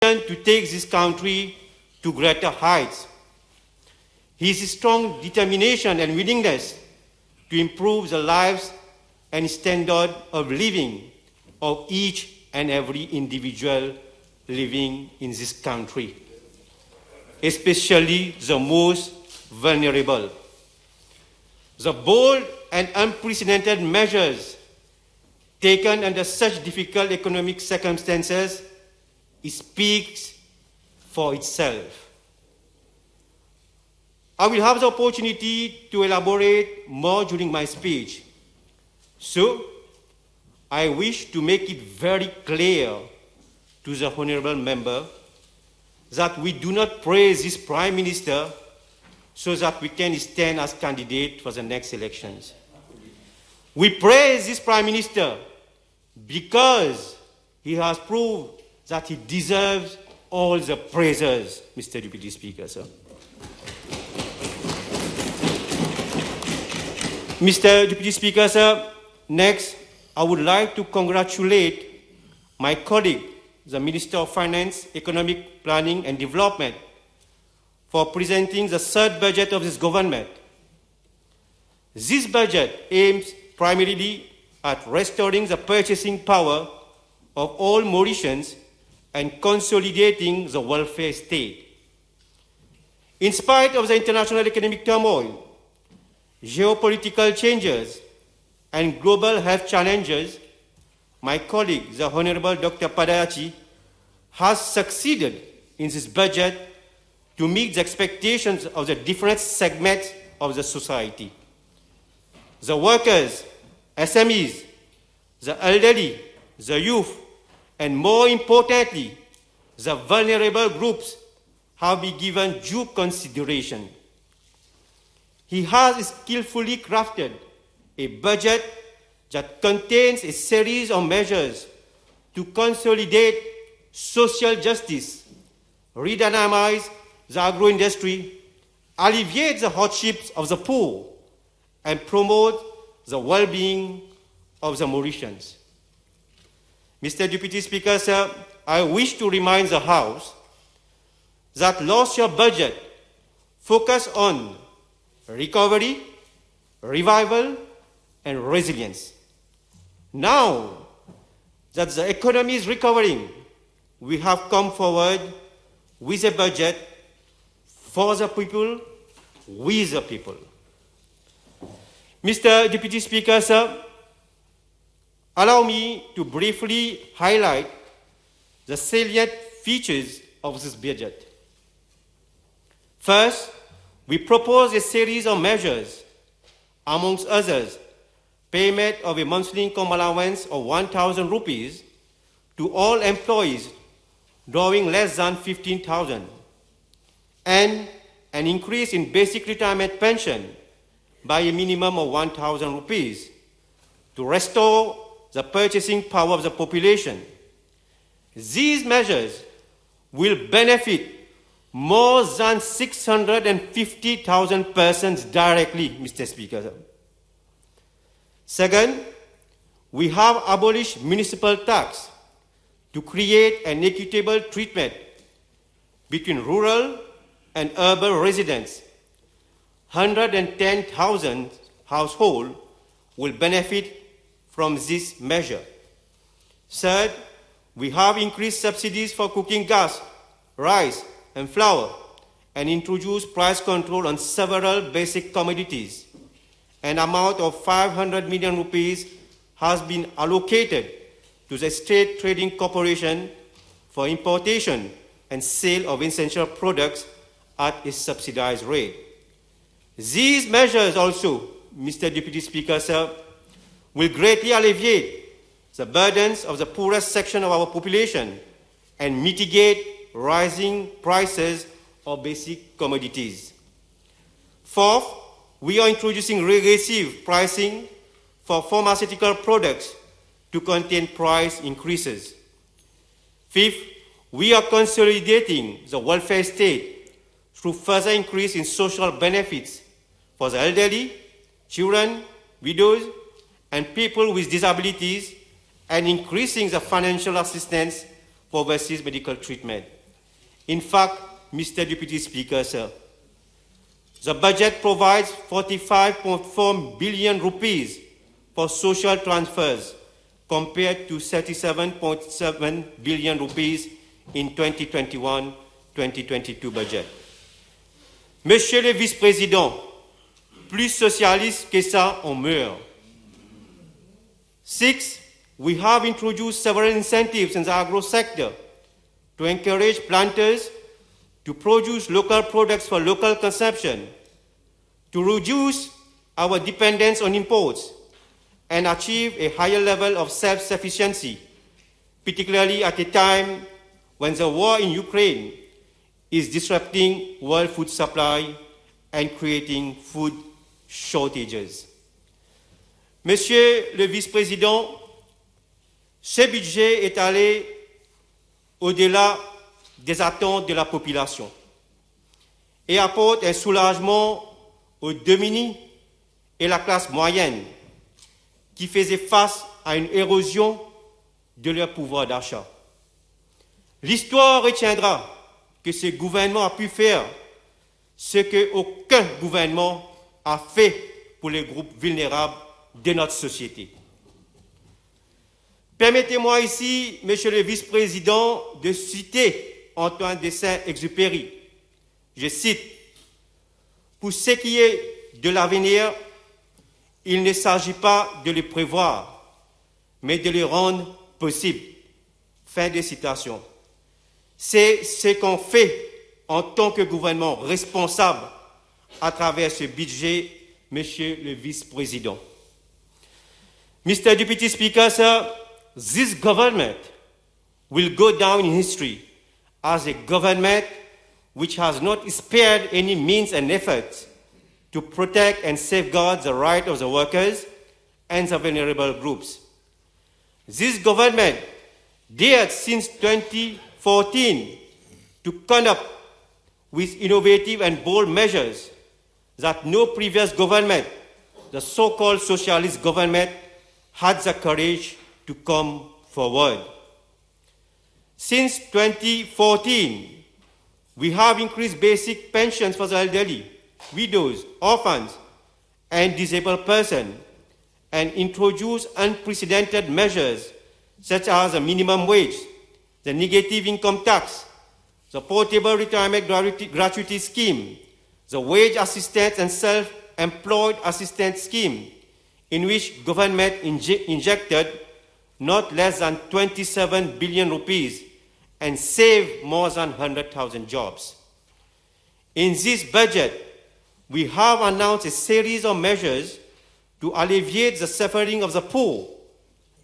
to take this country to greater heights. His strong determination and willingness to improve the lives and standard of living of each and every individual living in this country, especially the most vulnerable. The bold and unprecedented measures taken under such difficult economic circumstances speaks for itself. I will have the opportunity to elaborate more during my speech. So, I wish to make it very clear to the honorable member that we do not praise this Prime Minister so that we can stand as candidate for the next elections. We praise this Prime Minister because he has proved that he deserves all the praises, Mr. Deputy Speaker, sir. Mr. Deputy Speaker, sir, next, I would like to congratulate my colleague, the Minister of Finance, Economic Planning and Development, for presenting the third budget of this government. This budget aims primarily at restoring the purchasing power of all Mauritians and consolidating the welfare state. In spite of the international economic turmoil, geopolitical changes, and global health challenges, my colleague, the Honorable Dr. Padayachi, has succeeded in this budget to meet the expectations of the different segments of the society. The workers, SMEs, the elderly, the youth, and more importantly, the vulnerable groups have been given due consideration. He has skillfully crafted a budget that contains a series of measures to consolidate social justice, redynamize the agro-industry, alleviate the hardships of the poor, and promote the well-being of the Mauritians. Mr. Deputy Speaker, sir, I wish to remind the House that last year's budget focused on recovery, revival, and resilience. Now that the economy is recovering, we have come forward with a budget for the people, with the people. Mr. Deputy Speaker, sir, allow me to briefly highlight the salient features of this budget. First, we propose a series of measures, amongst others, payment of a monthly income allowance of 1,000 rupees to all employees drawing less than 15,000, and an increase in basic retirement pension by a minimum of 1,000 rupees to restore the purchasing power of the population. These measures will benefit more than 650,000 persons directly, Mr. Speaker. Second, we have abolished municipal tax to create an equitable treatment between rural and urban residents. 110,000 households will benefit from this measure. Third, we have increased subsidies for cooking gas, rice, and flour, and introduced price control on several basic commodities. An amount of 500 million rupees has been allocated to the State Trading Corporation for importation and sale of essential products at a subsidized rate. These measures also, Mr. Deputy Speaker, sir, will greatly alleviate the burdens of the poorest section of our population and mitigate rising prices of basic commodities. Fourth, we are introducing regressive pricing for pharmaceutical products to contain price increases. Fifth, we are consolidating the welfare state through further increase in social benefits for the elderly, children, widows, and people with disabilities, and increasing the financial assistance for overseas medical treatment. In fact, Mr. Deputy Speaker, sir, the budget provides 45.4 billion rupees for social transfers compared to 37.7 billion rupees in 2021-2022 budget. Monsieur le Vice-président, plus socialiste que ça, on meurt. 6, we have introduced several incentives in the agro sector to encourage planters to produce local products for local consumption, to reduce our dependence on imports, and achieve a higher level of self-sufficiency, particularly at a time when the war in Ukraine is disrupting world food supply and creating food shortages. Monsieur le Vice-président, ce budget est allé au-delà des attentes de la population et apporte un soulagement aux démunis et la classe moyenne qui faisaient face à une érosion de leur pouvoir d'achat. L'histoire retiendra que ce gouvernement a pu faire ce qu'aucun gouvernement a fait pour les groupes vulnérables de notre société. Permettez-moi ici, Monsieur le Vice-président, de citer Antoine de Saint-Exupéry. Je cite, « Pour ce qui est de l'avenir, il ne s'agit pas de le prévoir, mais de le rendre possible. » Fin de citation. C'est ce qu'on fait en tant que gouvernement responsable à travers ce budget, Monsieur le Vice-président. Mr. Deputy Speaker, sir, this government will go down in history as a government which has not spared any means and efforts to protect and safeguard the rights of the workers and the vulnerable groups. This government dared since 2014 to come up with innovative and bold measures that no previous government, the so-called socialist government, had the courage to come forward. Since 2014, we have increased basic pensions for the elderly, widows, orphans, and disabled persons, and introduced unprecedented measures such as the minimum wage, the negative income tax, the portable retirement gratuity scheme, the wage assistance and self-employed assistance scheme, in which government injected not less than 27 billion rupees and saved more than 100,000 jobs. In this budget, we have announced a series of measures to alleviate the suffering of the poor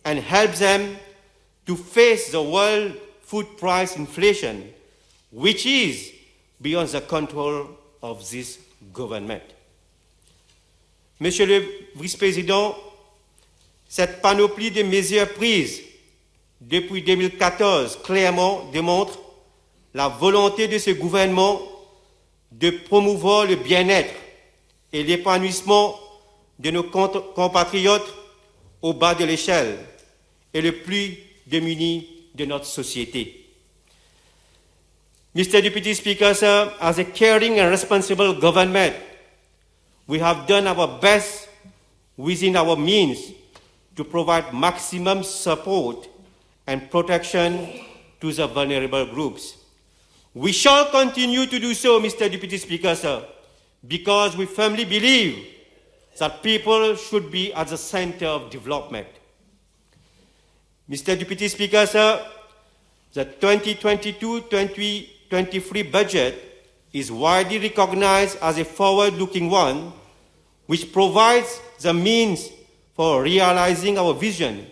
and help them to face the world food price inflation, which is beyond the control of this government. Monsieur le Vice-président, cette panoplie de mesures prises depuis 2014 clairement démontre la volonté de ce gouvernement de promouvoir le bien-être et l'épanouissement de nos compatriotes au bas de l'échelle et le plus démunis de notre société. Mr. Deputy Speaker, sir, as a caring and responsible government, we have done our best within our means to provide maximum support and protection to the vulnerable groups. We shall continue to do so, Mr. Deputy Speaker, sir, because we firmly believe that people should be at the center of development. Mr. Deputy Speaker, sir, the 2022-2023 budget is widely recognized as a forward-looking one, which provides the means for realizing our vision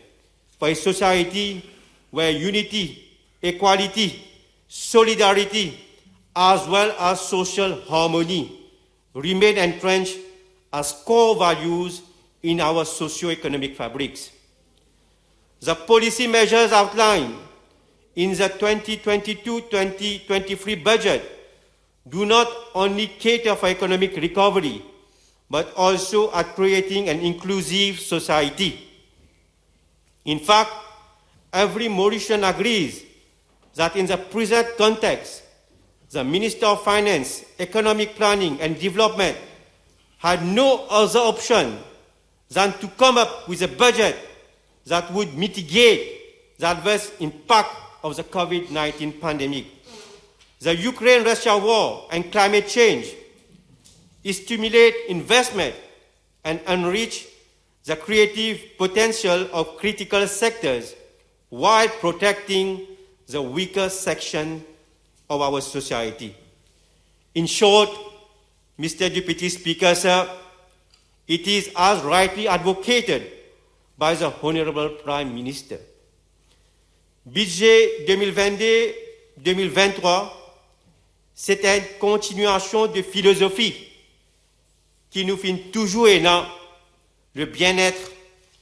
for a society where unity, equality, solidarity, as well as social harmony remain entrenched as core values in our socio-economic fabrics. The policy measures outlined in the 2022-2023 budget do not only cater for economic recovery, but also at creating an inclusive society. In fact, every Mauritian agrees that in the present context, the Minister of Finance, Economic Planning and Development had no other option than to come up with a budget that would mitigate the adverse impact of the COVID-19 pandemic. The Ukraine-Russia war and climate change stimulate investment and enrich the creative potential of critical sectors while protecting the weaker section of our society. In short, Mr. Deputy Speaker, sir, it is as rightly advocated by the Honorable Prime Minister. Budget 2022-2023, c'est une continuation de philosophie qui nous fait toujours aider le bien-être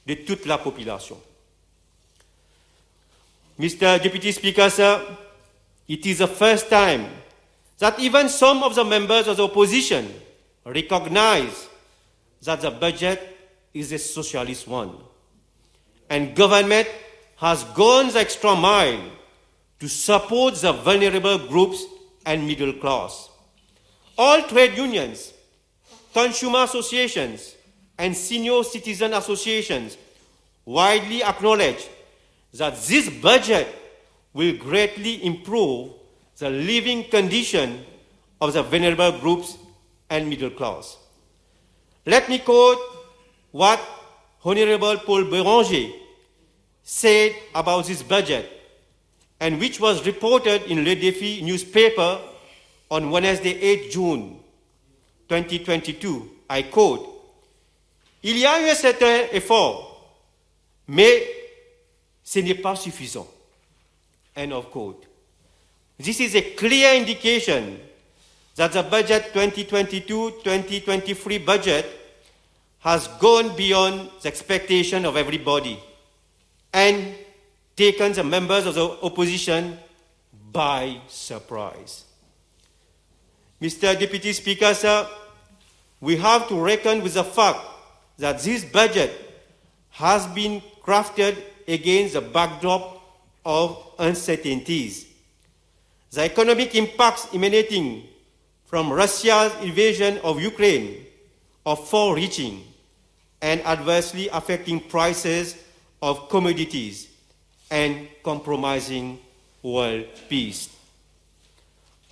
de toute la population. Mr. Deputy Speaker, sir, it is the first time that even some of the members of the opposition recognize that the budget is a socialist one, and government has gone the extra mile to support the vulnerable groups and middle class. All trade unions, consumer associations, and senior citizen associations widely acknowledge that this budget will greatly improve the living condition of the vulnerable groups and middle class. Let me quote what Honorable Paul Béranger said about this budget, and which was reported in Le Défi newspaper on Wednesday 8 June 2022. I quote, il y a eu un certain effort, mais ce n'est pas suffisant. End of quote. This is a clear indication that the budget 2022-2023 budget has gone beyond the expectation of everybody and taken the members of the opposition by surprise. Mr. Deputy Speaker, sir, we have to reckon with the fact that this budget has been crafted against the backdrop of uncertainties. The economic impacts emanating from Russia's invasion of Ukraine are far-reaching and adversely affecting prices of commodities and compromising world peace.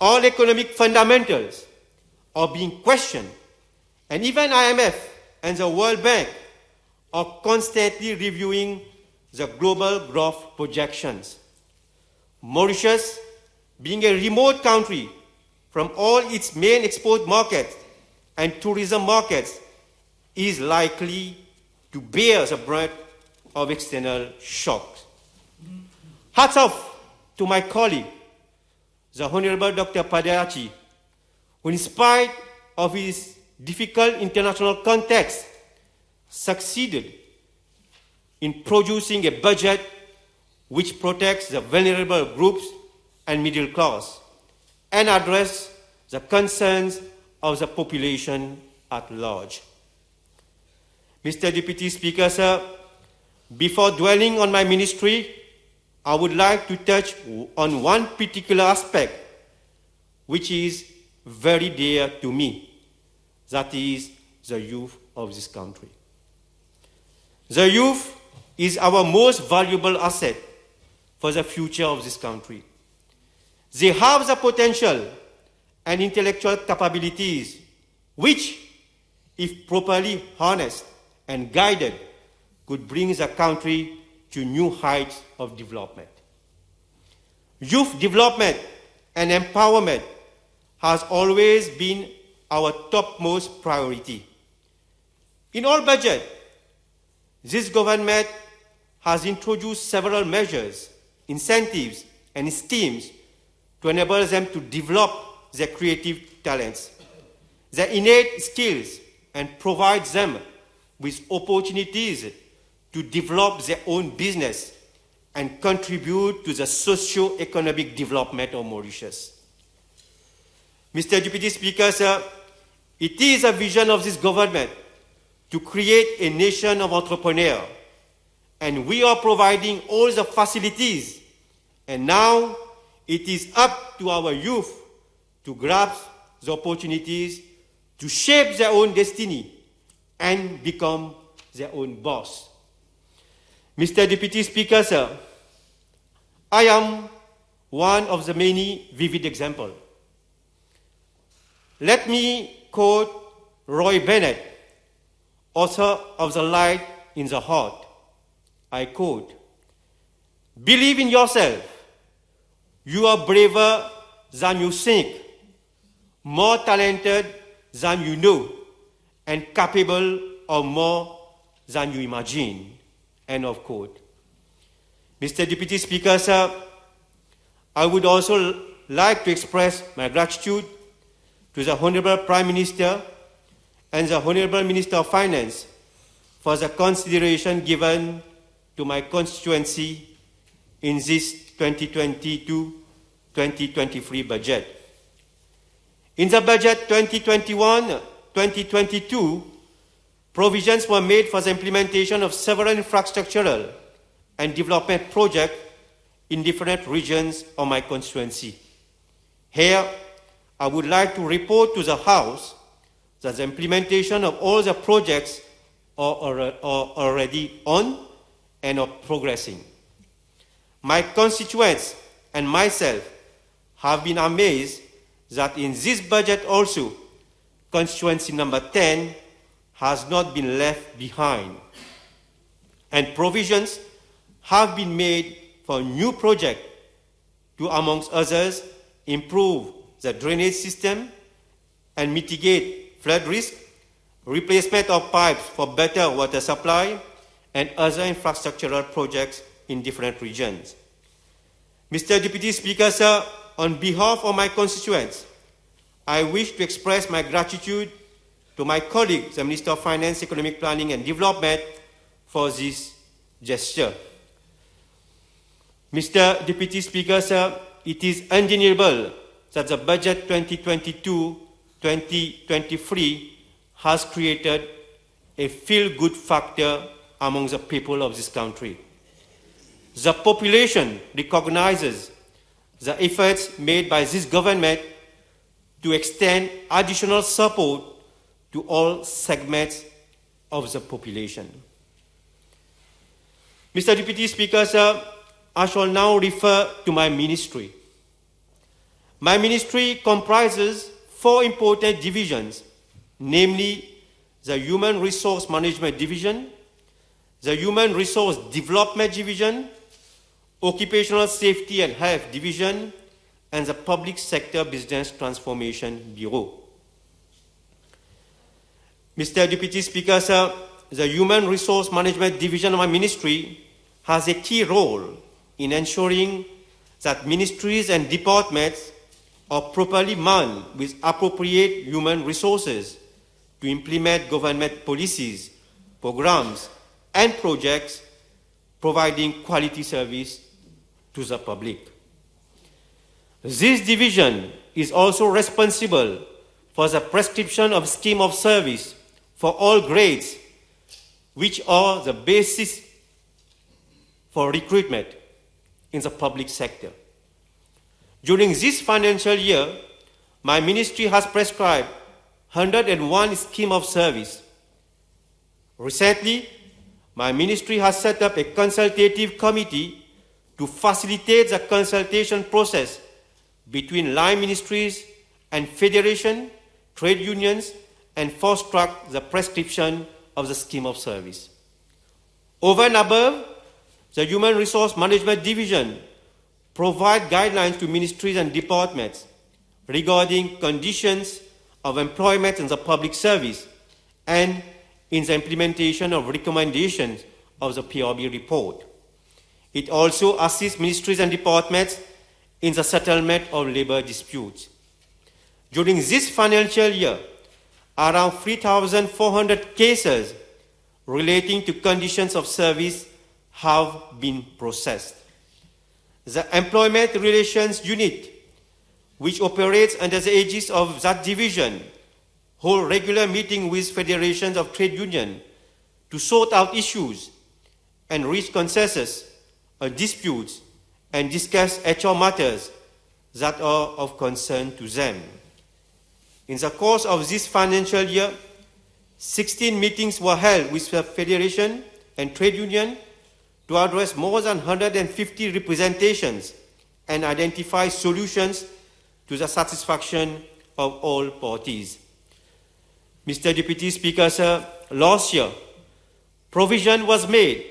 All economic fundamentals are being questioned, and even IMF and the World Bank are constantly reviewing the global growth projections. Mauritius, being a remote country from all its main export markets and tourism markets, is likely to bear the brunt of external shocks. Hats off to my colleague, the Honorable Dr. Padachi, who in spite of his difficult international context, succeeded in producing a budget which protects the vulnerable groups and middle class and address the concerns of the population at large. Mr. Deputy Speaker, sir, before dwelling on my ministry, I would like to touch on one particular aspect which is very dear to me, that is the youth of this country. The youth is our most valuable asset for the future of this country. They have the potential and intellectual capabilities which, if properly harnessed and guided, could bring the country to new heights of development. Youth development and empowerment has always been our topmost priority. In all budget, this government has introduced several measures, incentives, and schemes to enable them to develop their creative talents, their innate skills, and provide them with opportunities to develop their own business and contribute to the socio-economic development of Mauritius. Mr. Deputy Speaker, sir, it is a vision of this government to create a nation of entrepreneurs, and we are providing all the facilities, and now it is up to our youth to grasp the opportunities to shape their own destiny and become their own boss. Mr. Deputy Speaker, sir, I am one of the many vivid examples. Let me quote Roy Bennett, author of The Light in the Heart. I quote, "Believe in yourself. You are braver than you think, more talented than you know, and capable of more than you imagine." End of quote. Mr. Deputy Speaker, sir, I would also like to express my gratitude to the Honorable Prime Minister and the Honorable Minister of Finance for the consideration given to my constituency in this 2022-2023 budget. In the budget 2021-2022, provisions were made for the implementation of several infrastructural and development projects in different regions of my constituency. Here, I would like to report to the House that the implementation of all the projects are already on and are progressing. My constituents and myself have been amazed that in this budget also, constituency number 10 has not been left behind, and provisions have been made for new projects to, amongst others, improve the drainage system and mitigate flood risk, replacement of pipes for better water supply, and other infrastructural projects in different regions. Mr. Deputy Speaker, sir, on behalf of my constituents, I wish to express my gratitude to my colleague, the Minister of Finance, Economic Planning and Development, for this gesture. Mr. Deputy Speaker, sir, it is undeniable that the budget 2022-2023 has created a feel-good factor among the people of this country. The population recognizes the efforts made by this government to extend additional support to all segments of the population. Mr. Deputy Speaker, sir, I shall now refer to my ministry. My ministry comprises 4 important divisions, namely the Human Resource Management Division, the Human Resource Development Division, Occupational Safety and Health Division, and the Public Sector Business Transformation Bureau. Mr. Deputy Speaker, sir, the Human Resource Management Division of my ministry has a key role in ensuring that ministries and departments are properly manned with appropriate human resources to implement government policies, programs, and projects providing quality service to the public. This division is also responsible for the prescription of scheme of service for all grades, which are the basis for recruitment in the public sector. During this financial year, my ministry has prescribed 101 schemes of service. Recently, my ministry has set up a consultative committee to facilitate the consultation process between line ministries and federation, trade unions, and fast-track the prescription of the scheme of service. Over and above, the Human Resource Management Division provides guidelines to ministries and departments regarding conditions of employment in the public service and in the implementation of recommendations of the PRB report. It also assists ministries and departments in the settlement of labor disputes. During this financial year, around 3,400 cases relating to conditions of service have been processed. The Employment Relations Unit, which operates under the aegis of that division, hold regular meetings with federations of trade unions to sort out issues and reach consensus on disputes and discuss HR matters that are of concern to them. In the course of this financial year, 16 meetings were held with the Federation and trade union to address more than 150 representations and identify solutions to the satisfaction of all parties. Mr. Deputy Speaker, sir, last year, provision was made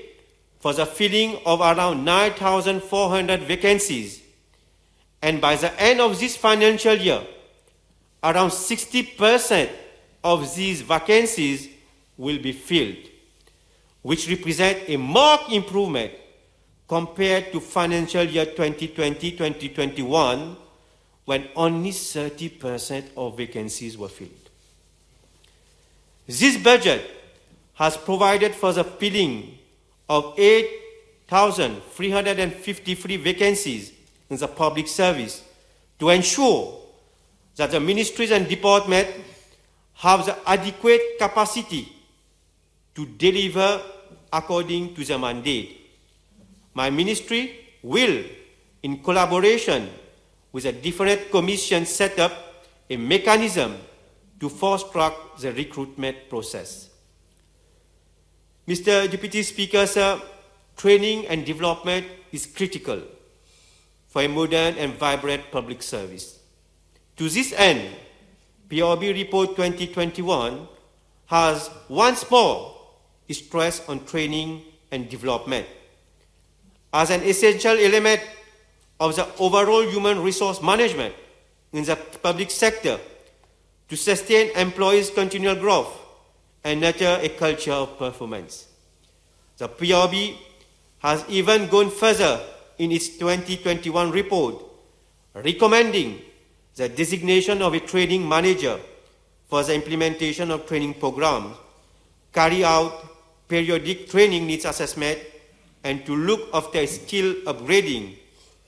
for the filling of around 9,400 vacancies, and by the end of this financial year, around 60% of these vacancies will be filled, which represent a marked improvement compared to financial year 2020-2021, when only 30% of vacancies were filled. This budget has provided for the filling of 8,353 vacancies in the public service to ensure that the ministries and departments have the adequate capacity to deliver according to the mandate. My ministry will, in collaboration with a different commission, set up a mechanism to fast-track the recruitment process. Mr. Deputy Speaker, sir, training and development is critical for a modern and vibrant public service. To this end, PRB Report 2021 has once more stressed on training and development as an essential element of the overall human resource management in the public sector to sustain employees' continual growth and nurture a culture of performance. The PRB has even gone further in its 2021 report, recommending the designation of a training manager for the implementation of training programs, carry out periodic training needs assessment, and to look after skill upgrading,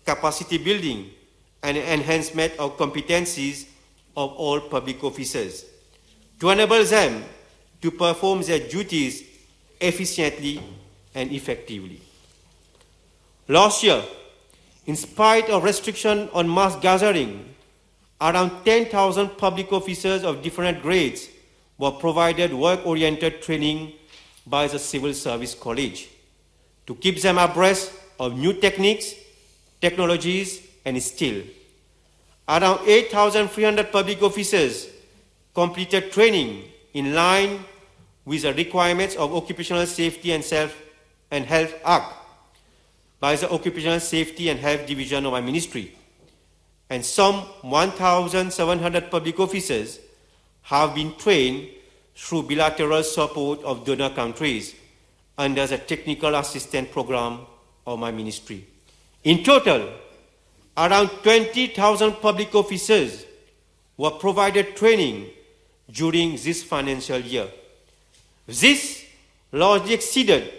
capacity building, and enhancement of competencies of all public officers to enable them to perform their duties efficiently and effectively. Last year, in spite of restriction on mass gathering, around 10,000 public officers of different grades were provided work-oriented training by the Civil Service College to keep them abreast of new techniques, technologies, and skills. Around 8,300 public officers completed training in line with the requirements of Occupational Safety and Health Act by the Occupational Safety and Health Division of my ministry. And some 1,700 public officers have been trained through bilateral support of donor countries under the Technical Assistance Program of my ministry. In total, around 20,000 public officers were provided training during this financial year. This largely exceeded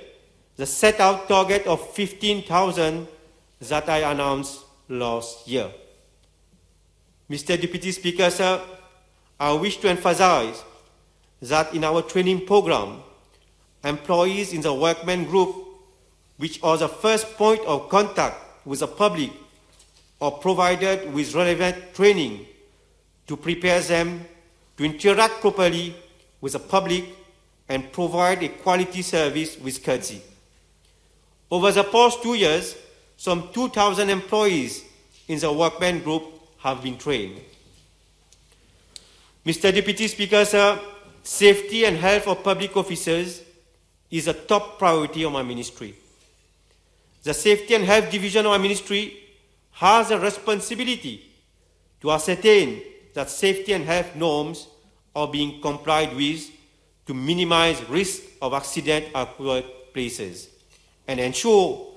the set-out target of 15,000 that I announced last year. Mr. Deputy Speaker, sir, I wish to emphasize that in our training program, employees in the workmen group, which are the first point of contact with the public, are provided with relevant training to prepare them to interact properly with the public and provide a quality service with courtesy. Over the past 2 years, some 2,000 employees in the workmen group have been trained. Mr. Deputy Speaker, sir, safety and health of public officers is a top priority of my ministry. The Safety and Health Division of my ministry has a responsibility to ascertain that safety and health norms are being complied with to minimize risk of accident at workplaces and ensure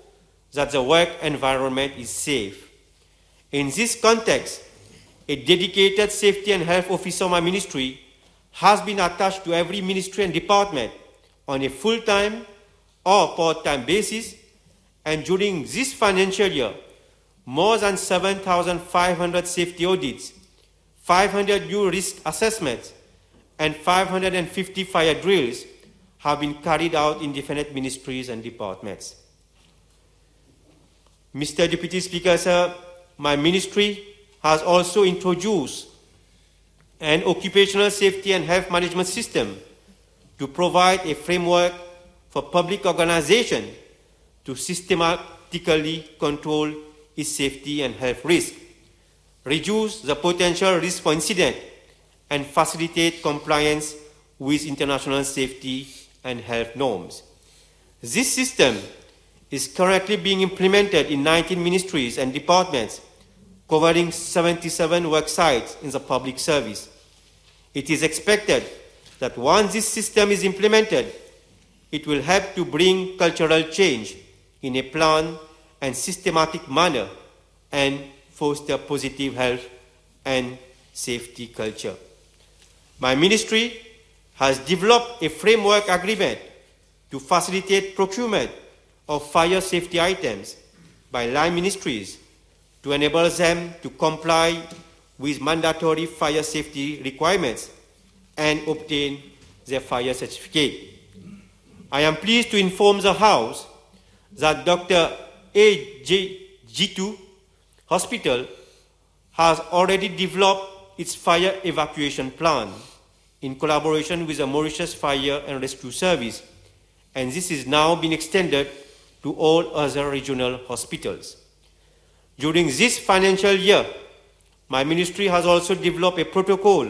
that the work environment is safe. In this context, a dedicated safety and health officer of my ministry has been attached to every ministry and department on a full-time or part-time basis, and during this financial year, more than 7,500 safety audits, 500 new risk assessments, and 550 fire drills have been carried out in different ministries and departments. Mr. Deputy Speaker, sir, my ministry has also introduced an occupational safety and health management system to provide a framework for public organization to systematically control its safety and health risk, reduce the potential risk for incident, and facilitate compliance with international safety and health norms. This system is currently being implemented in 19 ministries and departments, covering 77 work sites in the public service. It is expected that once this system is implemented, it will help to bring cultural change in a planned and systematic manner and foster positive health and safety culture. My ministry has developed a framework agreement to facilitate procurement of fire safety items by line ministries to enable them to comply with mandatory fire safety requirements and obtain their fire certificate. I am pleased to inform the House that Dr. A.J. Hospital has already developed its fire evacuation plan in collaboration with the Mauritius Fire and Rescue Service, and this is now being extended to all other regional hospitals. During this financial year, my ministry has also developed a protocol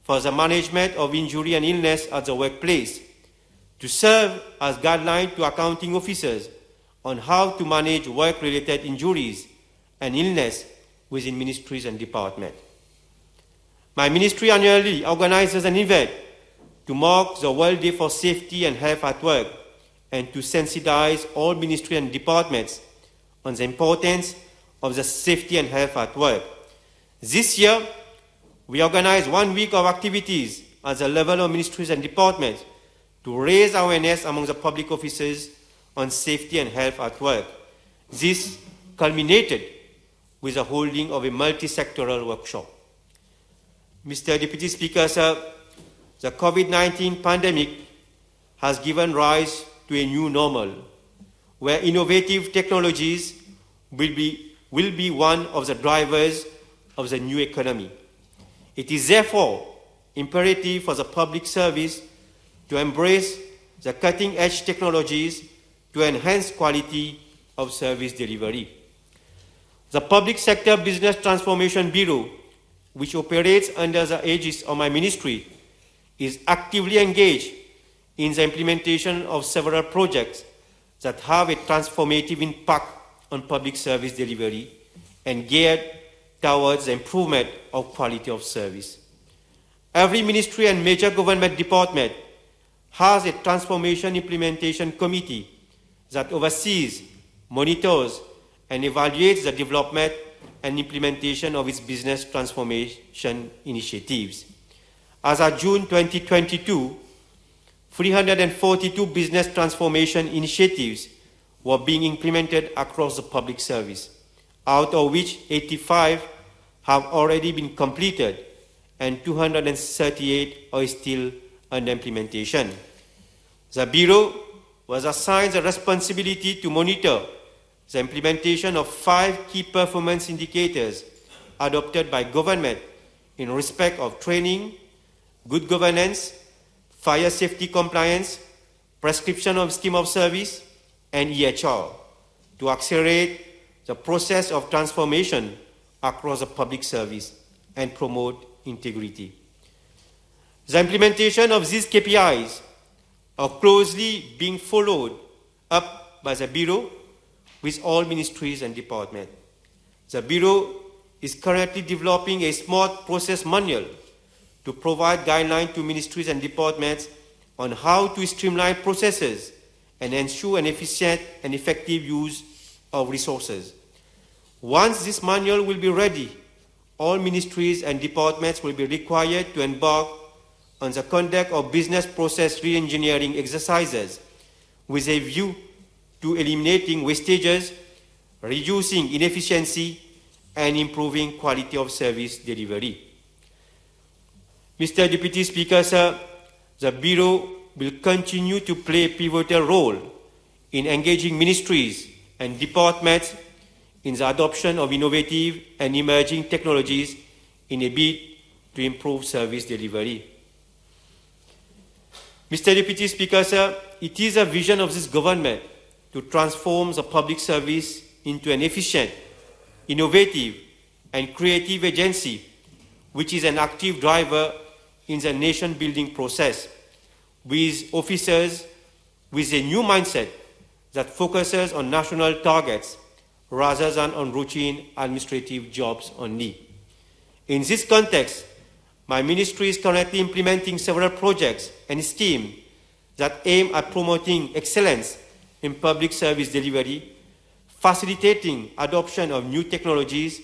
for the management of injury and illness at the workplace to serve as guideline to accounting officers on how to manage work-related injuries and illness within ministries and departments. My ministry annually organizes an event to mark the World Day for Safety and Health at Work and to sensitize all ministries and departments on the importance of the safety and health at work. This year, we organize 1 week of activities at the level of ministries and departments to raise awareness among the public officers on safety and health at work. This culminated with the holding of a multi-sectoral workshop. Mr. Deputy Speaker, sir, the COVID-19 pandemic has given rise to a new normal, where innovative technologies will be one of the drivers of the new economy. It is therefore imperative for the public service to embrace the cutting-edge technologies to enhance quality of service delivery. The Public Sector Business Transformation Bureau, which operates under the aegis of my ministry, is actively engaged in the implementation of several projects that have a transformative impact on public service delivery and geared towards the improvement of quality of service. Every ministry and major government department has a transformation implementation committee that oversees, monitors, and evaluates the development and implementation of its business transformation initiatives. As of June 2022, 342 business transformation initiatives were being implemented across the public service, out of which 85 have already been completed and 238 are still under implementation. The Bureau was assigned the responsibility to monitor the implementation of 5 key performance indicators adopted by government in respect of training, good governance, fire safety compliance, prescription of scheme of service, and EHR to accelerate the process of transformation across the public service and promote integrity. The implementation of these KPIs are closely being followed up by the Bureau with all ministries and departments. The Bureau is currently developing a smart process manual to provide guidelines to ministries and departments on how to streamline processes and ensure an efficient and effective use of resources. Once this manual will be ready, all ministries and departments will be required to embark on the conduct of business process re-engineering exercises with a view to eliminating wastages, reducing inefficiency, and improving quality of service delivery. Mr. Deputy Speaker, sir, the Bureau will continue to play a pivotal role in engaging ministries and departments in the adoption of innovative and emerging technologies in a bid to improve service delivery. Mr. Deputy Speaker, sir, it is a vision of this government to transform the public service into an efficient, innovative, and creative agency, which is an active driver in the nation-building process, with officers with a new mindset that focuses on national targets rather than on routine administrative jobs only. In this context, my ministry is currently implementing several projects and schemes that aim at promoting excellence in public service delivery, facilitating adoption of new technologies,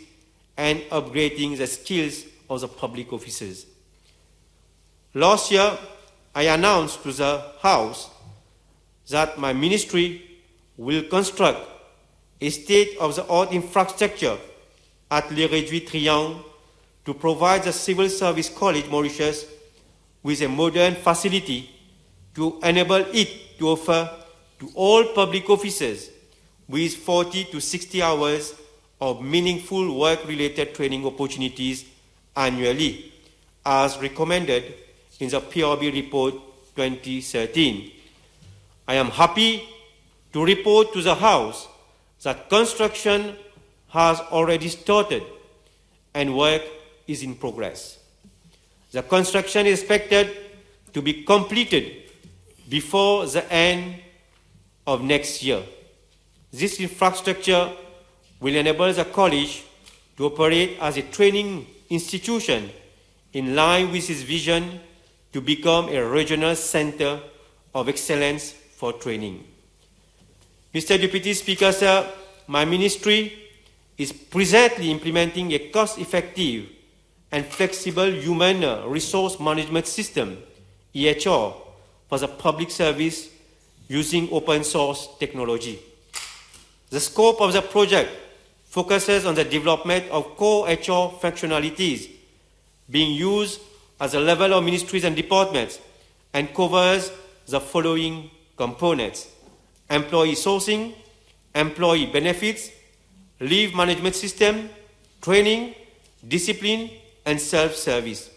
and upgrading the skills of the public officers. Last year, I announced to the House that my ministry will construct a state-of-the-art infrastructure at Le Réduit Triangle to provide the Civil Service College Mauritius with a modern facility to enable it to offer to all public officers with 40 to 60 hours of meaningful work-related training opportunities annually, as recommended in the PRB report 2013. I am happy to report to the House that construction has already started and work is in progress. The construction is expected to be completed before the end of next year. This infrastructure will enable the college to operate as a training institution in line with its vision to become a regional center of excellence for training. Mr. Deputy Speaker, sir, my ministry is presently implementing a cost-effective and flexible human resource management system, EHR, for the public service using open source technology. The scope of the project focuses on the development of core HR functionalities being used at the level of ministries and departments and covers the following components: employee sourcing, employee benefits, leave management system, training, discipline, and self-service.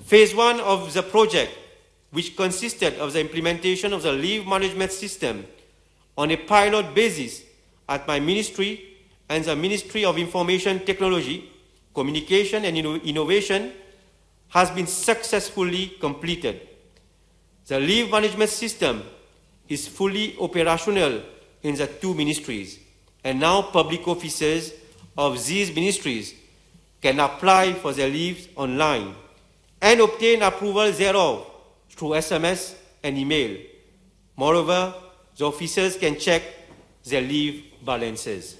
Phase 1 of the project, which consisted of the implementation of the leave management system on a pilot basis at my ministry and the Ministry of Information Technology, Communication and Innovation, has been successfully completed. The leave management system is fully operational in the two ministries, and now public officers of these ministries can apply for their leaves online and obtain approval thereof through SMS and email. Moreover, the officers can check their leave balances.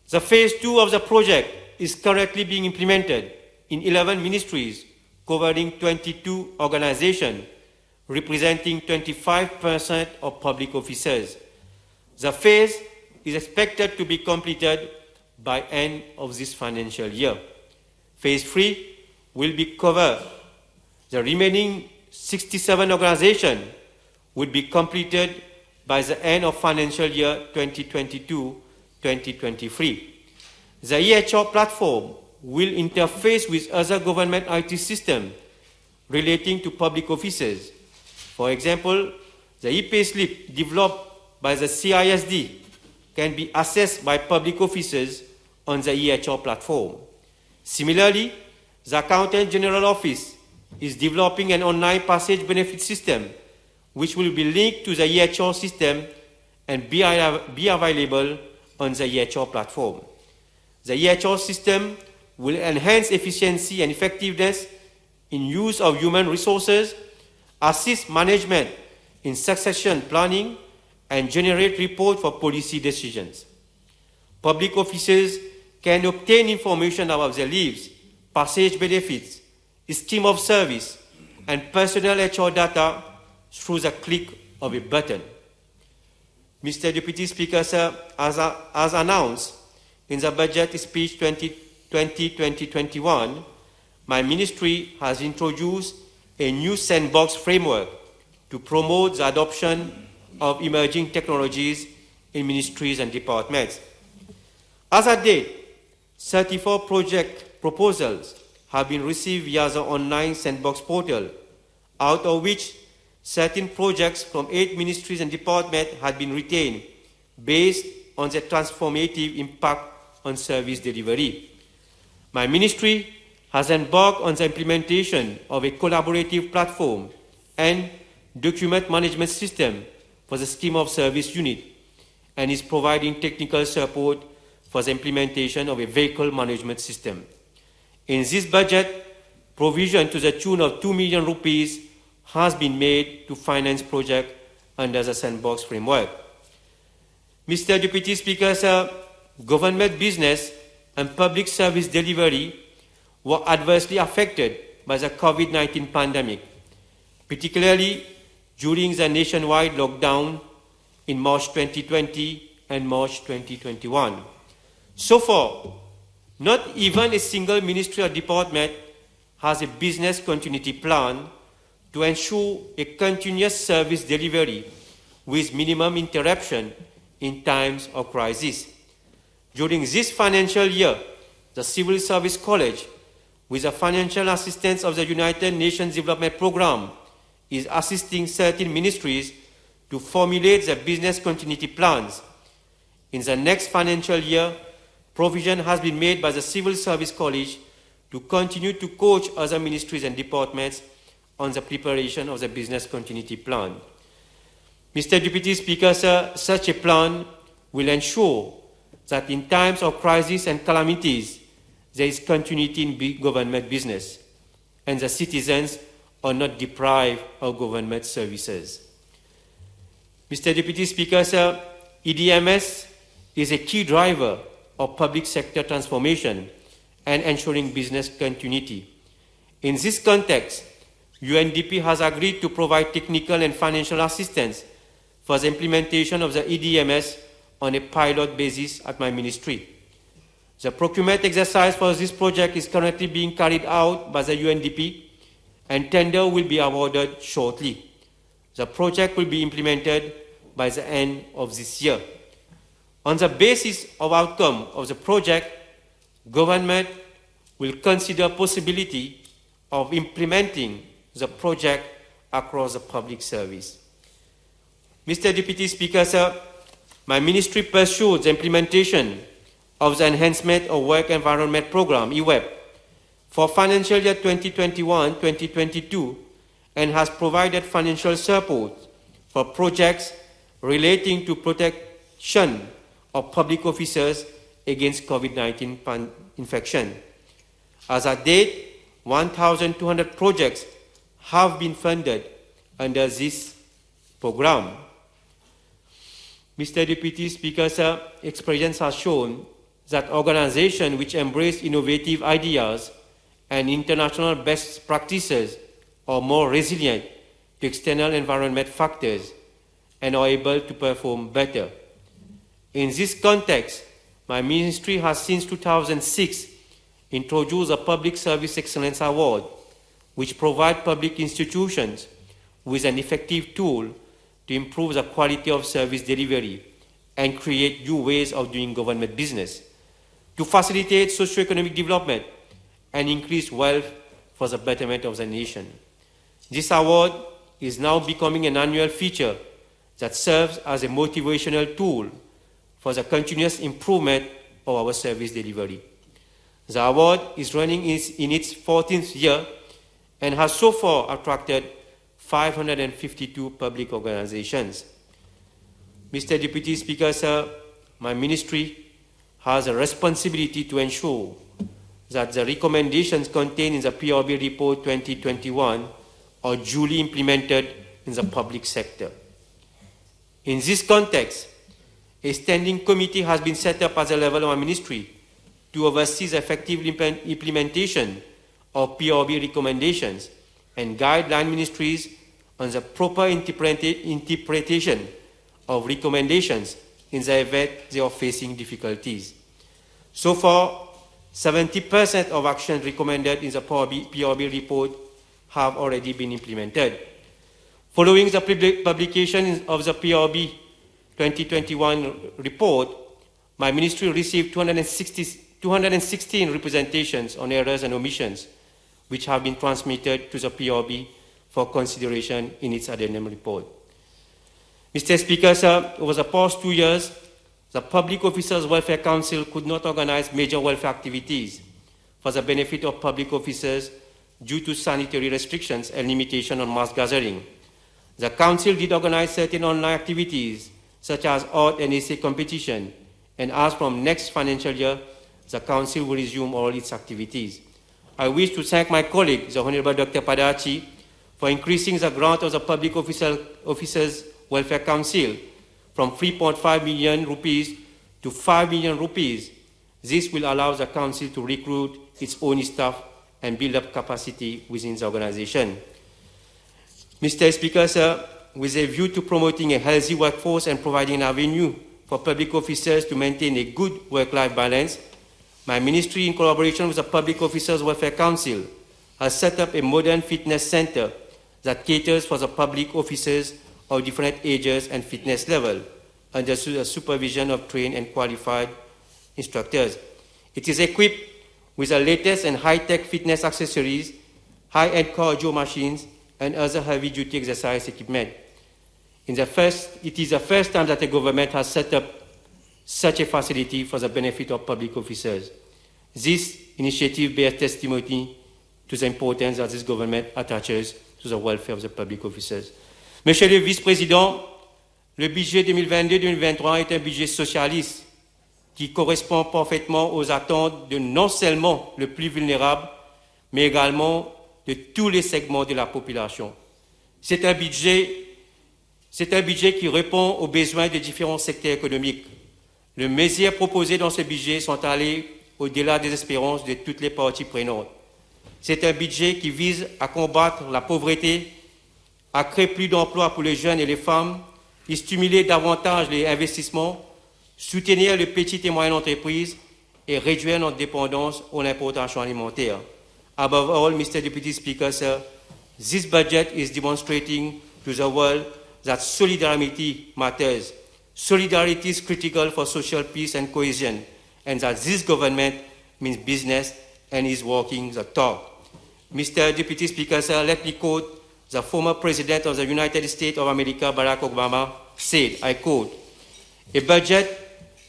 The phase 2 of the project is currently being implemented in 11 ministries, covering 22 organizations, representing 25% of public officers. The phase is expected to be completed by end of this financial year. Phase 3 will be covered. The remaining 67 organizations will be completed by the end of financial year 2022-2023. The EHR platform will interface with other government IT systems relating to public officers. For example, the e-payslip developed by the CISD can be accessed by public officers on the EHR platform. Similarly, the Accountant General Office is developing an online passage benefit system which will be linked to the EHR system and be available on the EHR platform. The EHR system will enhance efficiency and effectiveness in use of human resources, assist management in succession planning, and generate reports for policy decisions. Public officers can obtain information about their leaves, passage benefits, scheme of service, and personal HR data through the click of a button. Mr. Deputy Speaker, sir, as announced in the budget speech 2020-2021, my ministry has introduced a new sandbox framework to promote the adoption of emerging technologies in ministries and departments. As at date, 34 project proposals have been received via the online sandbox portal, out of which 13 projects from 8 ministries and departments had been retained based on their transformative impact on service delivery. My ministry has embarked on the implementation of a collaborative platform and document management system for the Scheme of Service unit and is providing technical support for the implementation of a vehicle management system. In this budget, provision to the tune of 2 million rupees has been made to finance projects under the sandbox framework. Mr. Deputy Speaker, sir, government business and public service delivery were adversely affected by the COVID-19 pandemic, particularly during the nationwide lockdown in March 2020 and March 2021. So far, not even a single ministry or department has a business continuity plan to ensure a continuous service delivery with minimum interruption in times of crisis. During this financial year, the Civil Service College, with the financial assistance of the United Nations Development Programme, is assisting 13 ministries to formulate the business continuity plans. In the next financial year, provision has been made by the Civil Service College to continue to coach other ministries and departments on the preparation of the business continuity plan. Mr. Deputy Speaker, sir, such a plan will ensure that in times of crisis and calamities, there is continuity in government business, and the citizens are not deprived of government services. Mr. Deputy Speaker, sir, EDMS is a key driver of public sector transformation and ensuring business continuity. In this context, UNDP has agreed to provide technical and financial assistance for the implementation of the EDMS on a pilot basis at my ministry. The procurement exercise for this project is currently being carried out by the UNDP, and tender will be awarded shortly. The project will be implemented by the end of this year. On the basis of outcome of the project, government will consider possibility of implementing the project across the public service. Mr. Deputy Speaker, sir, my ministry pursued the implementation of the Enhancement of Work Environment Programme, EWEP, for financial year 2021-2022 and has provided financial support for projects relating to protection of public officers against COVID-19 infection. As at date, 1,200 projects have been funded under this program. Mr. Deputy Speaker, sir, experience has shown that organizations which embrace innovative ideas and international best practices are more resilient to external environment factors and are able to perform better. In this context, my ministry has since 2006 introduced a Public Service Excellence Award, which provides public institutions with an effective tool to improve the quality of service delivery and create new ways of doing government business, to facilitate socio-economic development and increase wealth for the betterment of the nation. This award is now becoming an annual feature that serves as a motivational tool for the continuous improvement of our service delivery. The award is running in its 14th year and has so far attracted 552 public organizations. Mr. Deputy Speaker, sir, my ministry has a responsibility to ensure that the recommendations contained in the PRB Report 2021 are duly implemented in the public sector. In this context, a standing committee has been set up at the level of our ministry to oversee the effective implementation of PRB recommendations and guideline ministries on the proper interpretation of recommendations in the event they are facing difficulties. So far, 70% of actions recommended in the PRB report have already been implemented. Following the publication of the PRB 2021 report, my ministry received 216 representations on errors and omissions, which have been transmitted to the PRB for consideration in its addendum report. Mr. Speaker, sir, over the past 2 years, the Public Officers Welfare Council could not organize major welfare activities for the benefit of public officers due to sanitary restrictions and limitation on mass gathering. The Council did organize certain online activities, such as art and essay competition, and as from next financial year, the Council will resume all its activities. I wish to thank my colleague, the Honorable Dr. Padachi, for increasing the grant of the Public Officers Welfare Council from 3.5 million rupees to 5 million rupees. This will allow the Council to recruit its own staff and build up capacity within the organization. Mr. Speaker, sir, with a view to promoting a healthy workforce and providing an avenue for public officers to maintain a good work-life balance, my ministry, in collaboration with the Public Officers Welfare Council, has set up a modern fitness center that caters for the public officers of different ages and fitness level under the supervision of trained and qualified instructors. It is equipped with the latest and high-tech fitness accessories, high-end cardio machines, and other heavy-duty exercise equipment. It is the first time that the government has set up such a facility for the benefit of public officers. This initiative bears testimony to the importance that this government attaches to the welfare of the public officers. Monsieur le Vice-président, le budget 2022-2023 est un budget socialiste qui correspond parfaitement aux attentes de non seulement le plus vulnérable, mais également de tous les segments de la population. C'est un budget qui répond aux besoins des différents secteurs économiques. Les mesures proposées dans ce budget sont allées au-delà des espérances de toutes les parties prenantes. C'est un budget qui vise à combattre la pauvreté, à créer plus d'emplois pour les jeunes et les femmes, et stimuler davantage les investissements, soutenir les petites et moyennes entreprises et réduire notre dépendance aux importations alimentaires. Above all, Mr. Deputy Speaker, sir, this budget is demonstrating to the world that solidarity matters. Solidarity is critical for social peace and cohesion, and that this government means business and is walking the talk. Mr. Deputy Speaker, sir, let me quote the former President of the United States of America, Barack Obama, said, I quote, "A budget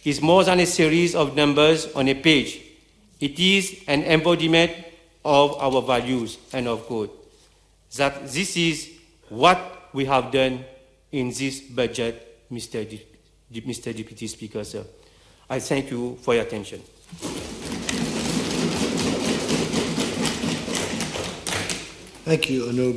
is more than a series of numbers on a page. It is an embodiment of our values," end of quote. That this is what we have done in this budget, Mr. Deputy Speaker, sir. I thank you for your attention. Thank you, Honorable